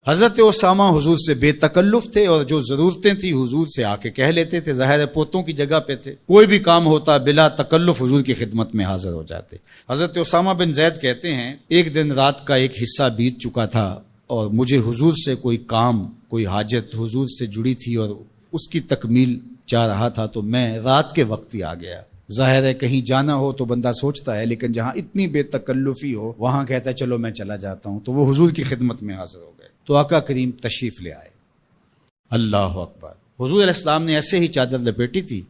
حضرت اسامہ حضور سے بے تکلف تھے اور جو ضرورتیں تھی حضور سے آ کے کہہ لیتے تھے، ظاہر ہے پوتوں کی جگہ پہ تھے، کوئی بھی کام ہوتا بلا تکلف حضور کی خدمت میں حاضر ہو جاتے۔ حضرت اسامہ بن زید کہتے ہیں ایک دن رات کا ایک حصہ بیت چکا تھا اور مجھے حضور سے کوئی کام، کوئی حاجت حضور سے جڑی تھی اور اس کی تکمیل چاہ رہا تھا، تو میں رات کے وقت ہی آ گیا۔ ظاہر ہے کہیں جانا ہو تو بندہ سوچتا ہے، لیکن جہاں اتنی بے تکلفی ہو وہاں کہتا ہے چلو میں چلا جاتا ہوں، تو وہ حضور کی خدمت میں حاضر ہو گئے۔ تو آقا کریم تشریف لے آئے۔ اللہ اکبر! حضور علیہ السلام نے ایسے ہی چادر لپیٹی تھی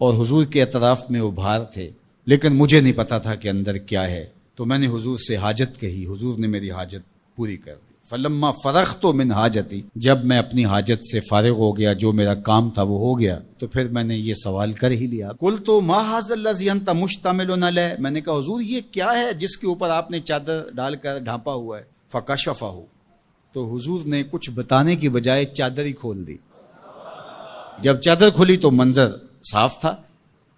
اور حضور کے اطراف میں ابھار تھے، لیکن مجھے نہیں پتا تھا کہ اندر کیا ہے، تو میں نے حضور سے حاجت کہی، حضور نے میری حاجت پوری کر دی۔ فلما فرغت من حاجتی، جب میں اپنی حاجت سے فارغ ہو گیا، جو میرا کام تھا وہ ہو گیا، تو پھر میں نے یہ سوال کر ہی لیا، قلت ما ھذا الذی انت مشتمل علیہ، میں نے کہا حضور یہ کیا ہے جس کے اوپر آپ نے چادر ڈال کر ڈھانپا ہوا ہے؟ فکشفہ، تو حضور نے کچھ بتانے کی بجائے چادر ہی کھول دی۔ جب چادر کھلی تو منظر صاف تھا۔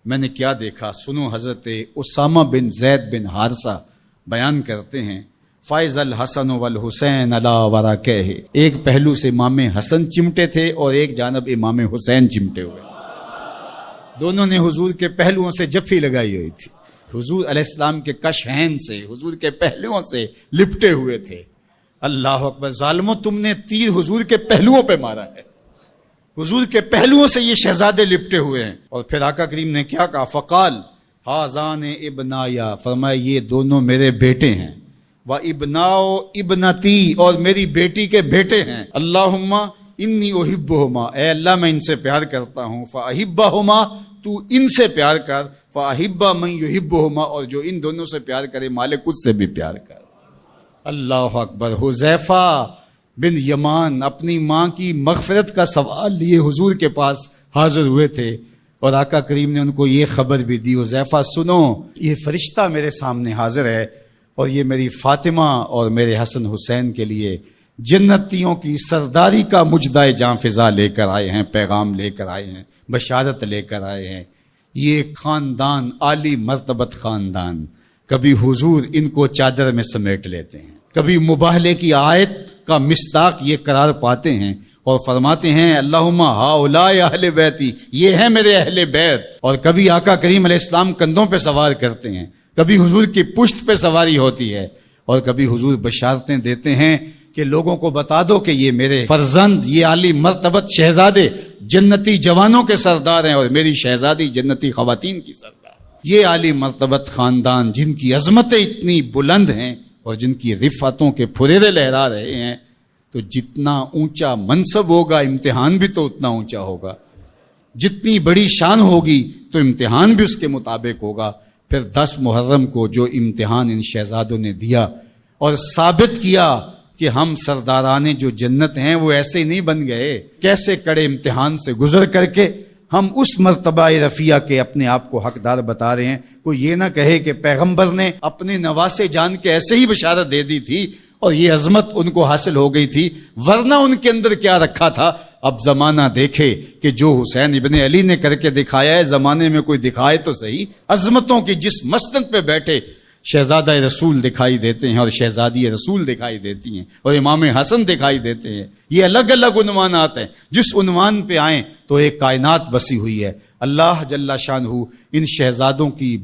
میں نے کیا دیکھا سنو، حضرت اسامہ بن زید بن حارثہ بیان کرتے ہیں، فائز الحسن والحسین علی ورقہ، ایک پہلو سے امام حسن چمٹے تھے اور ایک جانب امام حسین چمٹے ہوئے، دونوں نے حضور کے پہلوؤں سے جفی لگائی ہوئی تھی، حضور علیہ السلام کے کشہین سے، حضور کے پہلوؤں سے لپٹے ہوئے تھے۔ اللہ اکبر! ظالموں، تم نے تیر حضور کے پہلوؤں پہ مارا ہے، حضور کے پہلوؤں سے یہ شہزادے لپٹے ہوئے ہیں۔ اور پھر آقا کریم نے کیا کہا؟ فقال ھذان ابنایا، فرمایا یہ دونوں میرے بیٹے ہیں، و ابناؤ ابنتی، اور میری بیٹی کے بیٹے ہیں۔ اللہم انی احبہما، اے اللہ میں ان سے پیار کرتا ہوں، فاحبہما، تو ان سے پیار کر، فاحب من یحبہما، اور جو ان دونوں سے پیار کرے مالک اس سے بھی پیار کر۔ اللہ اکبر! حذیفہ بن یمان اپنی ماں کی مغفرت کا سوال لیے حضور کے پاس حاضر ہوئے تھے، اور آقا کریم نے ان کو یہ خبر بھی دی، حذیفہ سنو، یہ فرشتہ میرے سامنے حاضر ہے اور یہ میری فاطمہ اور میرے حسن حسین کے لیے جنتیوں کی سرداری کا مجدہ جاں فضا لے کر آئے ہیں، پیغام لے کر آئے ہیں، بشارت لے کر آئے ہیں۔ یہ خاندان عالی مرتبت خاندان، کبھی حضور ان کو چادر میں سمیٹ لیتے ہیں، کبھی مباہلے کی آیت کا مصداق یہ قرار پاتے ہیں اور فرماتے ہیں اللہم ہؤلاء اہل بیتی، یہ ہیں میرے اہل بیت، اور کبھی آقا کریم علیہ السلام کندھوں پہ سوار کرتے ہیں، کبھی حضور کی پشت پہ سواری ہوتی ہے، اور کبھی حضور بشارتیں دیتے ہیں کہ لوگوں کو بتا دو کہ یہ میرے فرزند، یہ عالی مرتبت شہزادے جنتی جوانوں کے سردار ہیں، اور میری شہزادی جنتی خواتین کی سردار۔ یہ عالی مرتبت خاندان جن کی عظمتیں اتنی بلند ہیں اور جن کی رفعتوں کے پھریرے لہرا رہے ہیں، تو جتنا اونچا منصب ہوگا امتحان بھی تو اتنا اونچا ہوگا، جتنی بڑی شان ہوگی تو امتحان بھی اس کے مطابق ہوگا۔ پھر 10 محرم کو جو امتحان ان شہزادوں نے دیا اور ثابت کیا کہ ہم سرداران جو جنت ہیں وہ ایسے ہی نہیں بن گئے، کیسے کڑے امتحان سے گزر کر کے ہم اس مرتبہ رفیع کے اپنے آپ کو حقدار بتا رہے ہیں۔ کوئی یہ نہ کہے کہ پیغمبر نے اپنے نواسے جان کے ایسے ہی بشارت دے دی تھی اور یہ عظمت ان کو حاصل ہو گئی تھی، ورنہ ان کے اندر کیا رکھا تھا۔ اب زمانہ دیکھے کہ جو حسین ابن علی نے کر کے دکھایا ہے، زمانے میں کوئی دکھائے تو صحیح۔ عظمتوں کی جس مسند پہ بیٹھے شہزادہ رسول دکھائی دیتے ہیں اور شہزادی رسول دکھائی دیتی ہیں اور امام حسن دکھائی دیتے ہیں، یہ الگ الگ عنوانات ہیں، جس عنوان پہ آئیں تو ایک کائنات بسی ہوئی ہے۔ اللہ جل شانہ ان شہزادوں کی